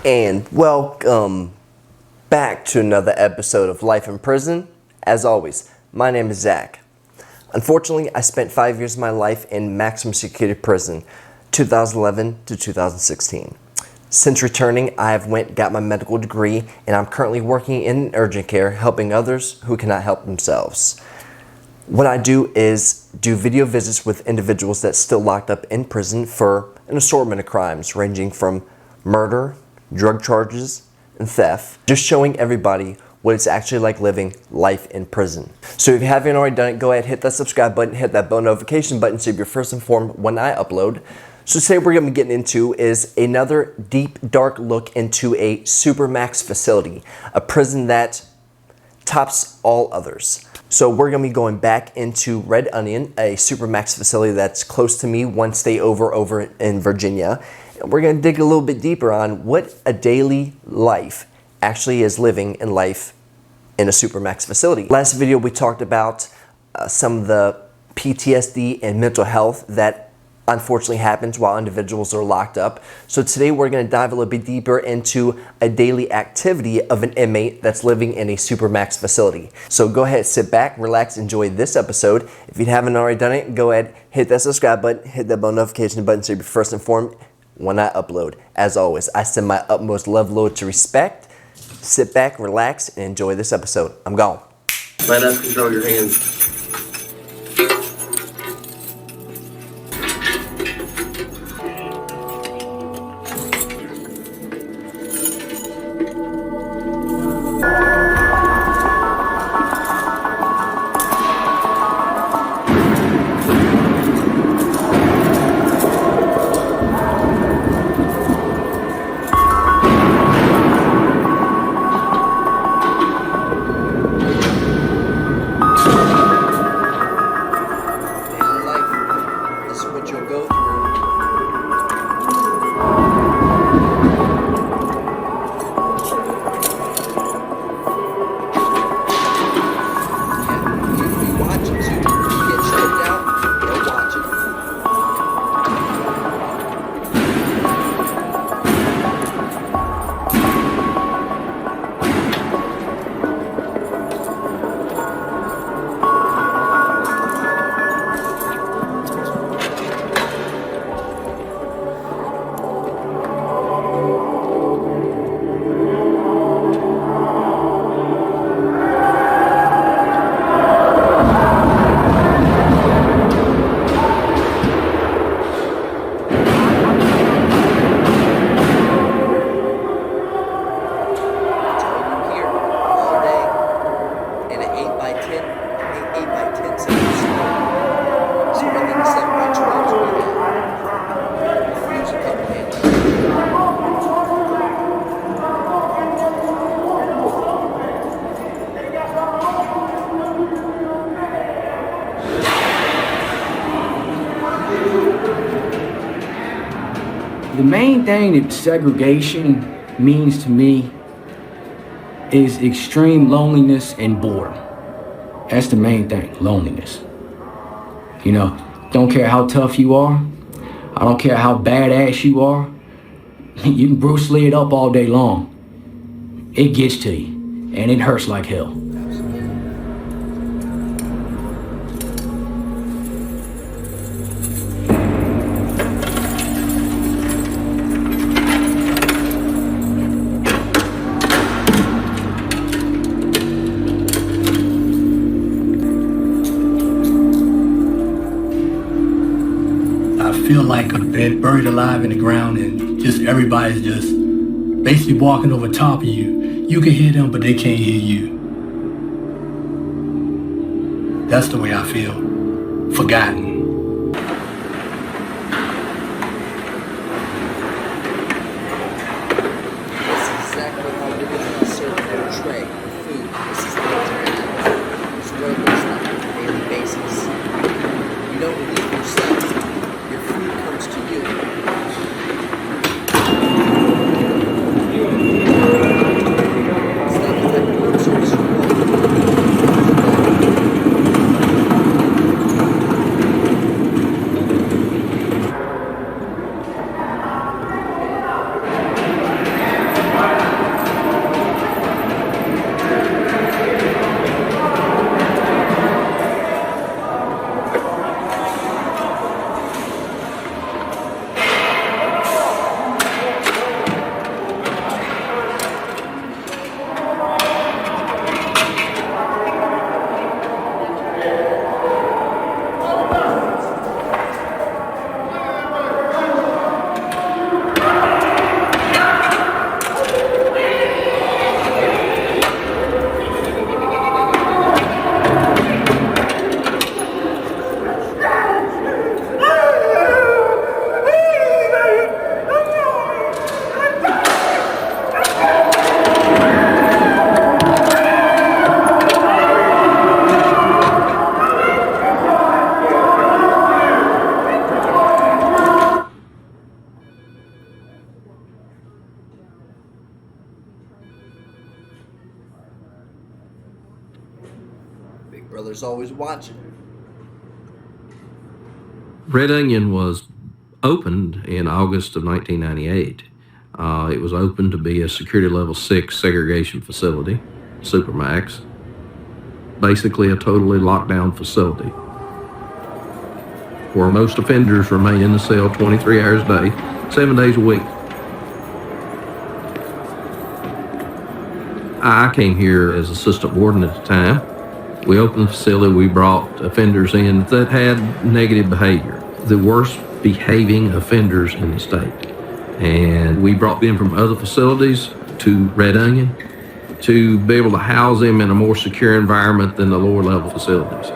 And welcome back to another episode of Life in Prison. As always, my name is Zach. Unfortunately, I spent 5 years of my life in maximum security prison, 2011 to 2016. Since returning, I have got my medical degree, and I'm currently working in urgent care, helping others who cannot help themselves. What I do is do video visits with individuals that's still locked up in prison for an assortment of crimes, ranging from murder, drug charges, and theft, just showing everybody what it's actually like living life in prison. So if you haven't already done it, go ahead, hit that subscribe button, hit that bell notification button so you're first informed when I upload. So today we're going to be getting into is another deep, dark look into a Supermax facility, a prison that tops all others. So we're going to be going back into Red Onion, a Supermax facility that's close to me, one state over in Virginia. And we're going to dig a little bit deeper on what a daily life actually is living in life in a Supermax facility. Last video we talked about some of the PTSD and mental health that unfortunately happens while individuals are locked up. So today we're going to dive a little bit deeper into a daily activity of an inmate that's living in a Supermax facility. So go ahead, sit back, relax, enjoy this episode. If you haven't already done it, go ahead, hit that subscribe button, hit that bell notification button so you'll be first informed when I upload. As always, I send my utmost love, load to respect. Sit back, relax, and enjoy this episode. I'm gone. Let us control your hands. The main thing that segregation means to me is extreme loneliness and boredom. That's the main thing, loneliness. You know, don't care how tough you are. I don't care how badass you are. You can Bruce Lee it up all day long. It gets to you, and it hurts like hell. I feel like I'm buried alive in the ground, and just everybody's just basically walking over top of you. You can hear them, but they can't hear you. That's the way I feel. Forgotten. This is exactly how we're going to serve their tray of food. This is the alternative. This is what it looks like on a daily basis. You don't leave yourself. Your food comes to you. It's not the type of room service you want. Brother's always watching. Red Onion was opened in August of 1998. It was opened to be a security level 6 segregation facility, Supermax. Basically a totally locked down facility where most offenders remain in the cell 23 hours a day, 7 days a week. I came here as assistant warden at the time. We opened the facility, we brought offenders in that had negative behavior, the worst behaving offenders in the state. And we brought them from other facilities to Red Onion to be able to house them in a more secure environment than the lower level facilities.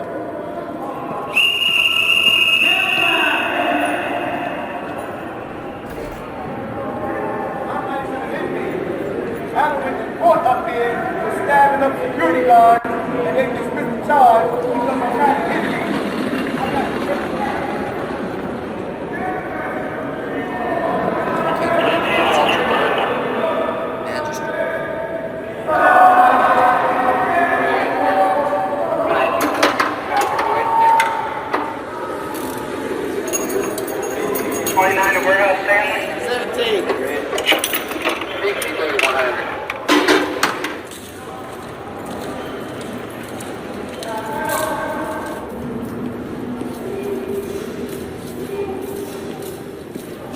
Up here for stabbing up security guards and they dismissed the charge because I'm trying to hit you.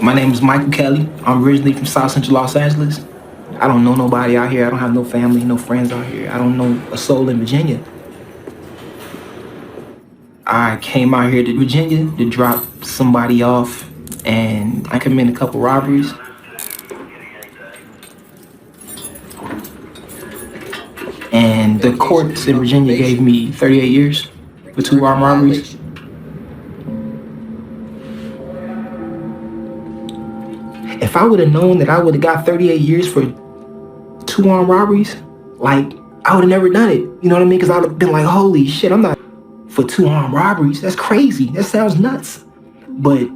My name is Michael Kelly. I'm originally from South Central Los Angeles. I don't know nobody out here. I don't have no family, no friends out here. I don't know a soul in Virginia. I came out here to Virginia to drop somebody off, and I committed a couple robberies. And the courts in Virginia gave me 38 years for 2 armed robberies. If I would have known that I would have got 38 years for 2 armed robberies, like, I would have never done it. You know what I mean? Because I would have been like, holy shit, I'm not for 2 armed robberies. That's crazy. That sounds nuts. But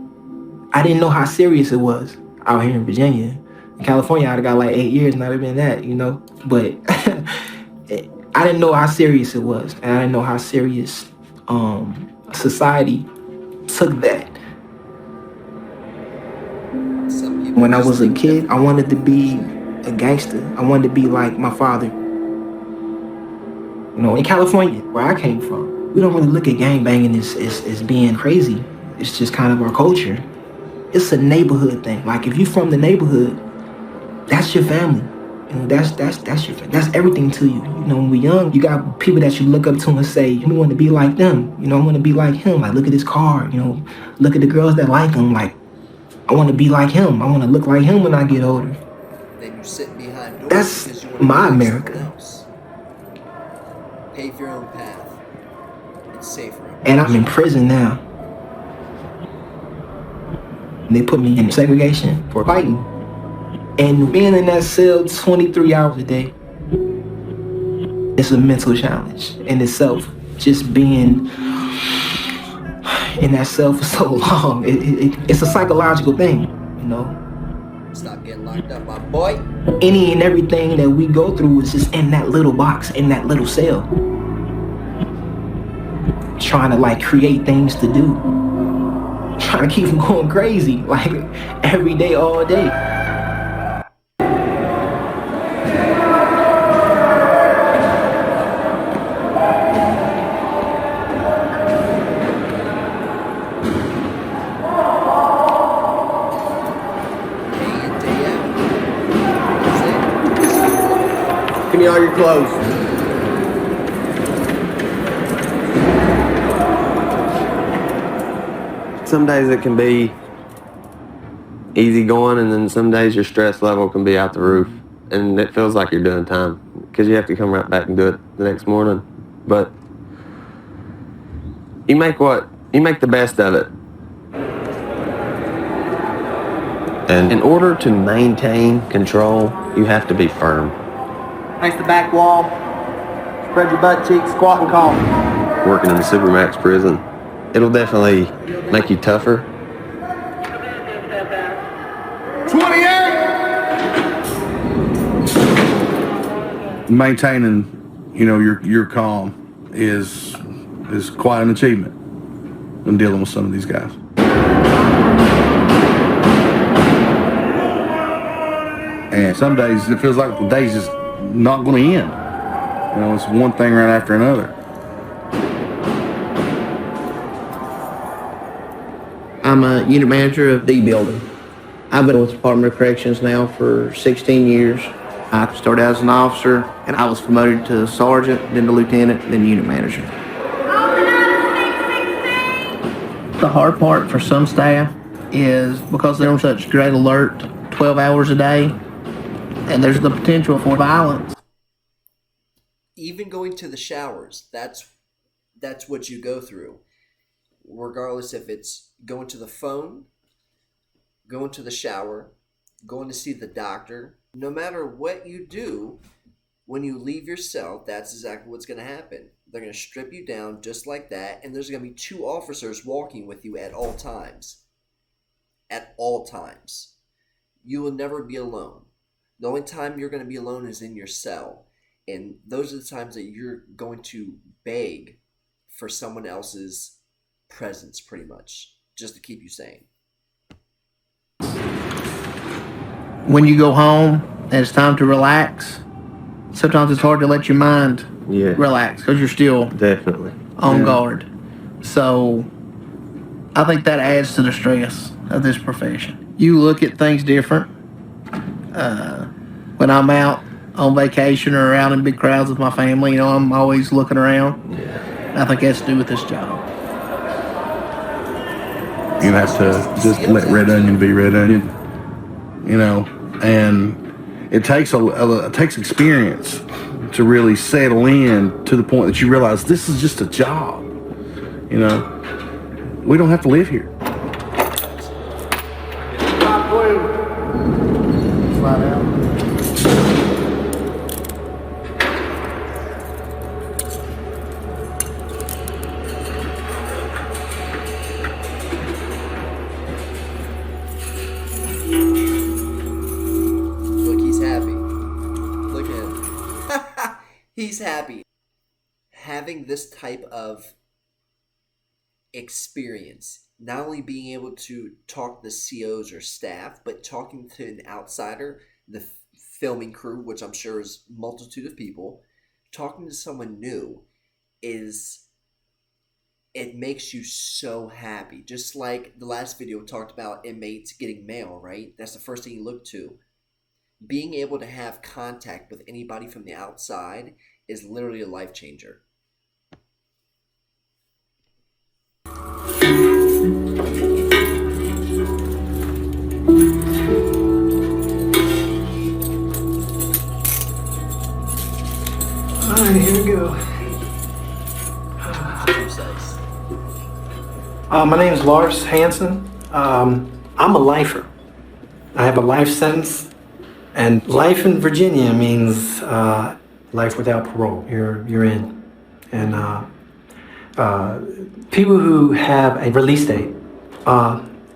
I didn't know how serious it was out here in Virginia. In California, I'd have got like 8 years and I'd have been that, you know? But I didn't know how serious it was. And I didn't know how serious society took that. When I was a kid, I wanted to be a gangster. I wanted to be like my father. You know, in California, where I came from, we don't really look at gangbanging as being crazy. It's just kind of our culture. It's a neighborhood thing. Like, if you're from the neighborhood, that's your family. You know, that's your family. That's everything to you. You know, when we're young, you got people that you look up to and say, you want to be like them. You know, I want to be like him. Like, look at his car. You know, look at the girls that like him. Like, I want to be like him. I want to look like him when I get older. Then you sit behind doors. That's my America. Pave your own path. It's safer. And I'm in prison now. They put me in segregation for fighting. And being in that cell 23 hours a day, it's a mental challenge in itself. Just being in that cell for so long, it's a psychological thing, you know. Stop getting locked up, my boy. Any and everything that we go through is just in that little box, in that little cell. Trying to like create things to do. Trying to keep them going crazy, like every day, all day. Give me all your clothes. Some days it can be easy going, and then some days your stress level can be out the roof, and it feels like you're doing time because you have to come right back and do it the next morning. But you make the best of it. And in order to maintain control, you have to be firm. Face the back wall, spread your butt cheeks, squat and call. Working in the Supermax prison, it'll definitely make you tougher. 28! Maintaining, your calm is is quite an achievement when dealing with some of these guys. And some days it feels like the day's just not going to end. You know, it's one thing right after another. I'm a unit manager of D building. I've been with the Department of Corrections now for 16 years. I started out as an officer, and I was promoted to sergeant, then to lieutenant, then unit manager. The hard part for some staff is because they're on such great alert 12 hours a day, and there's the potential for violence. Even going to the showers, that's what you go through. Regardless if it's going to the phone, going to the shower, going to see the doctor, no matter what you do, when you leave your cell, that's exactly what's going to happen. They're going to strip you down just like that, and there's going to be 2 officers walking with you at all times. At all times. You will never be alone. The only time you're going to be alone is in your cell. And those are the times that you're going to beg for someone else's presence, pretty much, just to keep you sane. When you go home and it's time to relax, sometimes it's hard to let your mind relax because you're still Definitely on guard. So I think that adds to the stress of this profession. You look at things different. When I'm out on vacation or out in big crowds with my family, you know, I'm always looking around. I think that's to do with this job. You have to just let red onion be red onion, you know, and it takes it takes experience to really settle in to the point that you realize this is just a job. You know, we don't have to live here. Slide out. He's happy. Having this type of experience, not only being able to talk to the COs or staff, but talking to an outsider, the filming crew, which I'm sure is a multitude of people, talking to someone new it makes you so happy. Just like the last video talked about inmates getting mail, right? That's the first thing you look to. Being able to have contact with anybody from the outside is literally a life changer. Alright, here we go. My name is Lars Hansen. I'm a lifer. I have a life sentence. And life in Virginia means life without parole. You're in. And people who have a release date,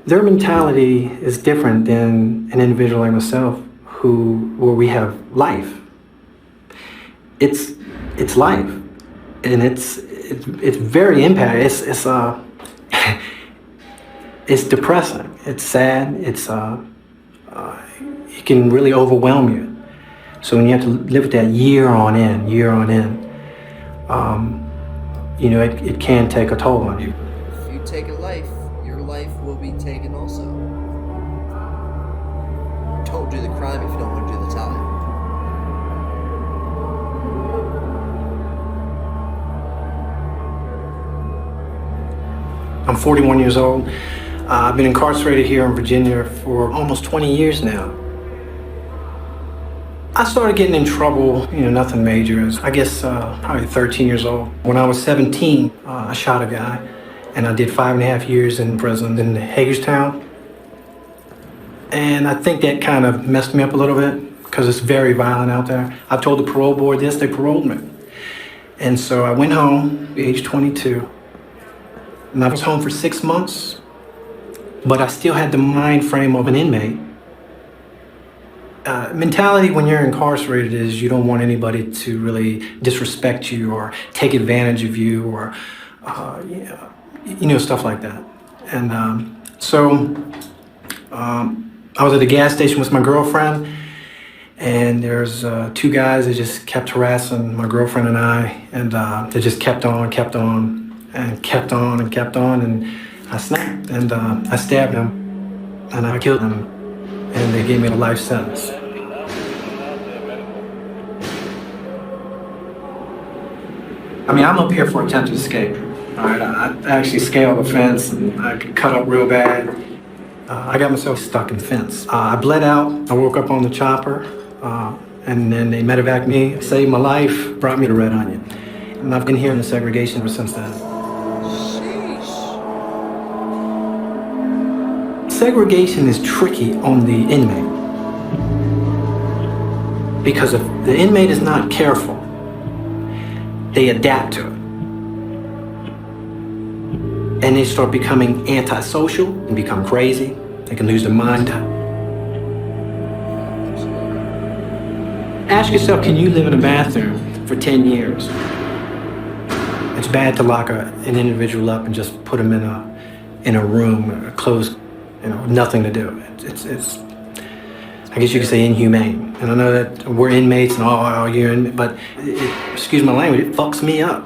their mentality is different than an individual like myself where we have life. It's life, and it's very impactful. It's depressing. It's sad. It can really overwhelm you. So when you have to live with that year on end, you know, it can take a toll on you. If you take a life, your life will be taken also. Don't do the crime if you don't want to do the time. I'm 41 years old. I've been incarcerated here in Virginia for almost 20 years now. I started getting in trouble, you know, nothing major. I guess probably 13 years old. When I was 17, I shot a guy, and I did 5.5 years in prison in Hagerstown. And I think that kind of messed me up a little bit because it's very violent out there. I told the parole board this, they paroled me. And so I went home at age 22, and I was home for 6 months, but I still had the mind frame of an inmate. Mentality when you're incarcerated is you don't want anybody to really disrespect you or take advantage of you or stuff like that. And I was at a gas station with my girlfriend, and there's 2 guys that just kept harassing my girlfriend and I, and they just kept on, and I snapped, and I stabbed him, and I killed him, and they gave me a life sentence. I mean, I'm up here for attempted escape. All right, I actually scaled the fence, and I got cut up real bad. I got myself stuck in the fence. I bled out. I woke up on the chopper, and then they medevac me, saved my life, brought me to Red Onion. And I've been here in the segregation ever since then. Sheesh. Segregation is tricky on the inmate. Because if the inmate is not careful, they adapt to it. And they start becoming antisocial and become crazy. They can lose their mind. Ask yourself, can you live in a bathroom for 10 years? It's bad to lock an individual up and just put them in a room, closed, nothing to do. It's I guess you could say inhumane. And I know that we're inmates and all you're but excuse my language, it fucks me up.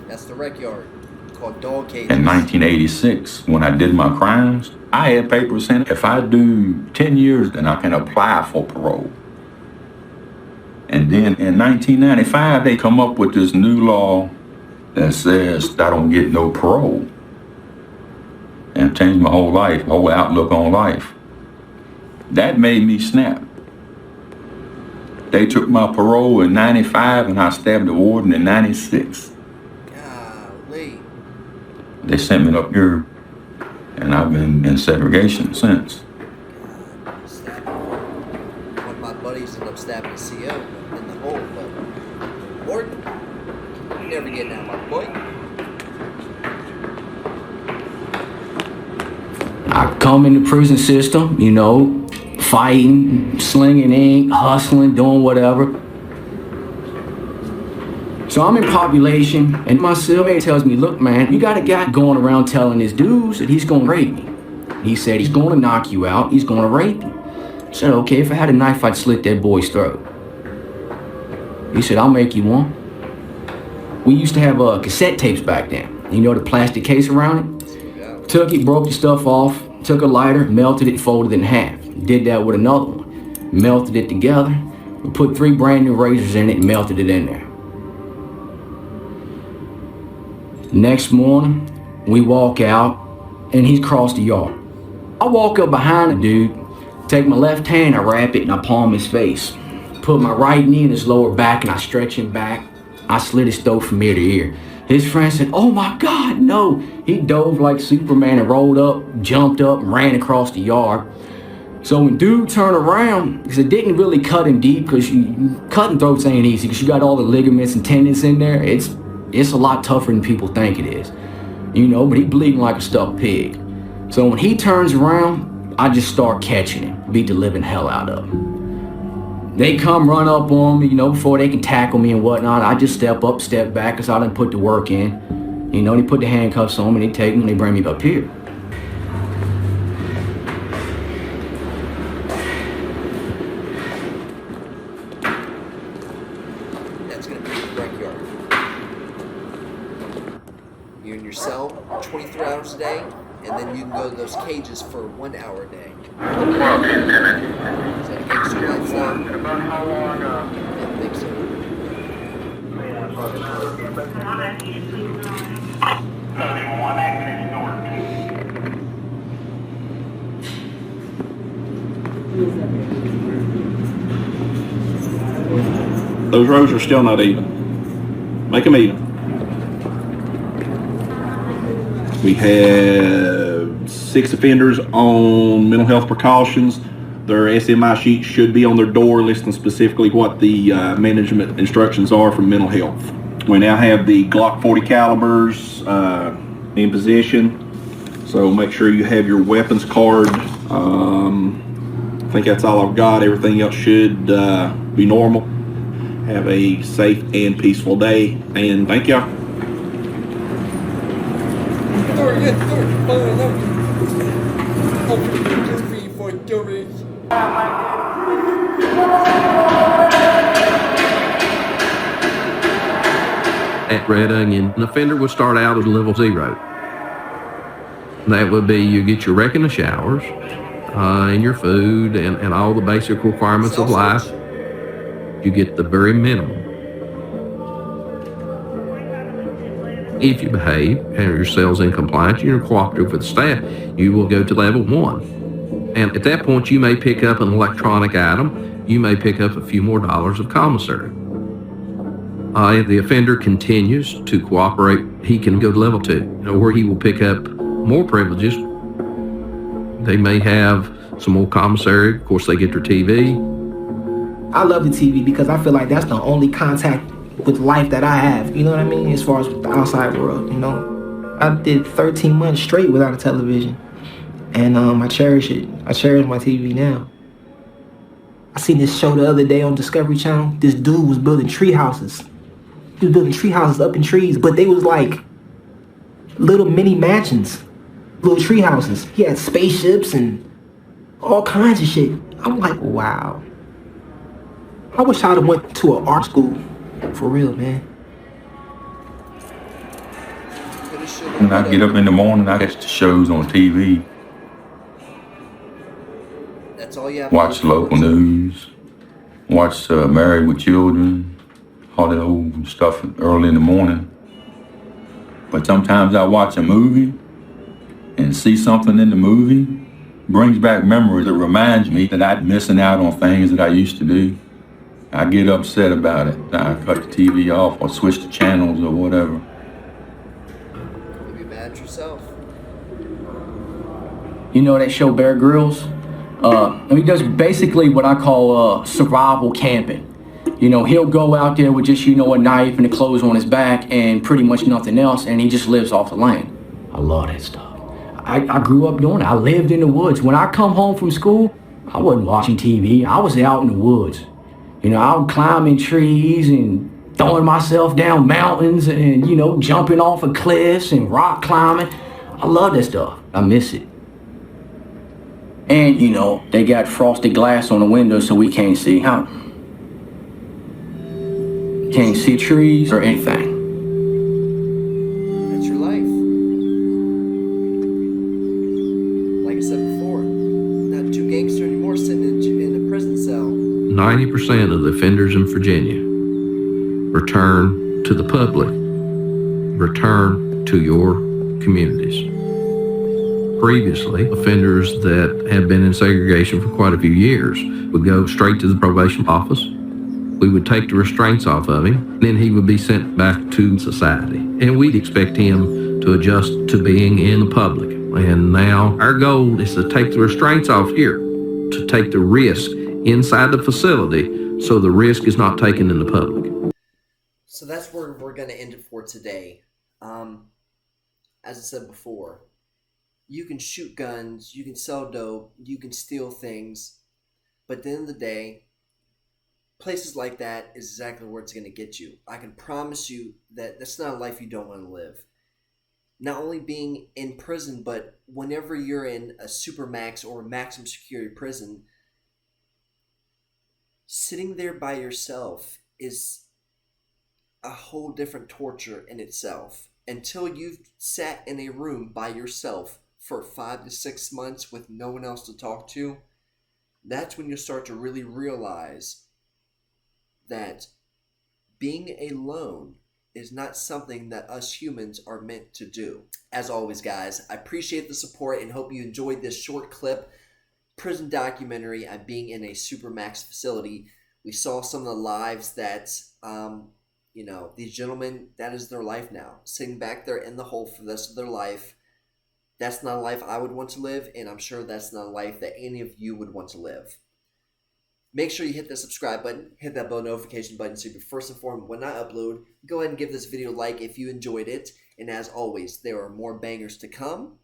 That's the Wreckyard, called dog cages. In 1986, when I did my crimes, I had papers saying if I do 10 years, then I can apply for parole. And then in 1995, they come up with this new law that says I don't get no parole. And it changed my whole life, whole outlook on life. That made me snap. They took my parole in 95 and I stabbed the warden in 96. Golly. They sent me up here and I've been in segregation since. One of my buddies ended up stabbing a CO in the hole, but warden, you're never getting out, my boy. I come in the prison system, fighting, slinging ink, hustling, doing whatever. So I'm in population, and my cellmate tells me, look, man, you got a guy going around telling his dudes that he's going to rape me. He said he's going to knock you out, he's going to rape you. I said, okay, if I had a knife, I'd slit that boy's throat. He said, I'll make you one. We used to have cassette tapes back then. The plastic case around it? Took it, broke the stuff off, took a lighter, melted it, folded it in half. Did that with another one. Melted it together. We put 3 brand new razors in it and melted it in there. Next morning, we walk out and he's crossed the yard. I walk up behind the dude, take my left hand, I wrap it and I palm his face. Put my right knee in his lower back and I stretch him back. I slit his throat from ear to ear. His friend said, oh my God, no. He dove like Superman and rolled up, jumped up, and ran across the yard. So when dude turned around, because it didn't really cut him deep, because cutting throats ain't easy, because you got all the ligaments and tendons in there. It's a lot tougher than people think it is. But he bleeding like a stuck pig. So when he turns around, I just start catching him, beat the living hell out of him. They come run up on me, before they can tackle me and whatnot. I just step up, step back, because I done put the work in. They put the handcuffs on me, they take me, and they bring me up here. That's going to be the Wreckyard. You're in your cell 23 hours a day, and then you can go to those cages for 1 hour a day. Is that against your lifestyle? About how long? I don't think so. Those rows are still not even. Make them even. We have 6 offenders on mental health precautions. Their SMI sheet should be on their door listing specifically what the management instructions are for mental health. We now have the Glock 40 calibers in position, so make sure you have your weapons card. I think that's all I've got. Everything else should be normal. Have a safe and peaceful day, and thank y'all. At Red Onion, an offender would start out at level 0. That would be you get your wreck in the showers, and your food, and all the basic requirements of life. You get the very minimum. If you behave and your cell's in compliance, you're cooperative with the staff, you will go to level 1. And at that point, you may pick up an electronic item. You may pick up a few more dollars of commissary. If the offender continues to cooperate, he can go to level 2, where he will pick up more privileges. They may have some more commissary. Of course, they get their TV. I love the TV because I feel like that's the only contact with life that I have, you know what I mean, as far as the outside world, I did 13 months straight without a television, and I cherish it. I cherish my TV now. I seen this show the other day on Discovery Channel. This dude was building tree houses. He was building tree houses up in trees, but they was like little mini mansions, little tree houses. He had spaceships and all kinds of shit. I'm like, wow. I wish I'd have went to an art school. For real, man. When I get up in the morning, I catch the shows on TV. That's all you have. Watch local news. Watch Married with Children. All that old stuff early in the morning. But sometimes I watch a movie and see something in the movie. Brings back memories. It reminds me that I'm missing out on things that I used to do. I get upset about it. I cut the TV off or switch the channels or whatever. You'll be mad at yourself. You know that show Bear Grylls? He does basically what I call survival camping. He'll go out there with just, a knife and the clothes on his back and pretty much nothing else, and he just lives off the land. I love that stuff. I grew up doing it. I lived in the woods. When I come home from school, I wasn't watching TV. I was out in the woods. I would climb in trees and throwing myself down mountains and, jumping off of cliffs and rock climbing. I love that stuff. I miss it. And, they got frosted glass on the windows so we can't see out. Can't see trees or anything. That's your life. Like I said before, not too gangster anymore sitting in a prison cell. 90% of the offenders in Virginia return to the public, return to your communities. Previously, offenders that have been in segregation for quite a few years would go straight to the probation office. We would take the restraints off of him, then he would be sent back to society. And we'd expect him to adjust to being in the public. And now our goal is to take the restraints off here, to take the risk inside the facility so the risk is not taken in the public. So that's where we're going to end it for today. As I said before, you can shoot guns, you can sell dope, you can steal things, but at the end of the day, places like that is exactly where it's going to get you. I can promise you that that's not a life you don't want to live. Not only being in prison, but whenever you're in a Supermax or a maximum security prison, sitting there by yourself is a whole different torture in itself. Until you've sat in a room by yourself for 5 to 6 months with no one else to talk to, that's when you start to really realize that being alone is not something that us humans are meant to do. As always, guys, I appreciate the support and hope you enjoyed this short clip prison documentary on being in a Supermax facility. We saw some of the lives that, these gentlemen, that is their life now. Sitting back there in the hole for the rest of their life. That's not a life I would want to live, and I'm sure that's not a life that any of you would want to live. Make sure you hit the subscribe button, hit that bell notification button so you'll be first informed when I upload. Go ahead and give this video a like if you enjoyed it. And as always, there are more bangers to come.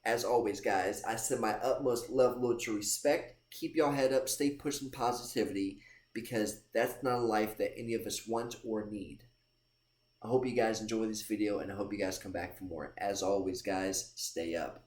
As always, guys, I send my utmost love, loyalty, respect. Keep y'all head up, stay pushing positivity. because that's not a life that any of us want or need. I hope you guys enjoy this video, and I hope you guys come back for more. As always, guys, stay up.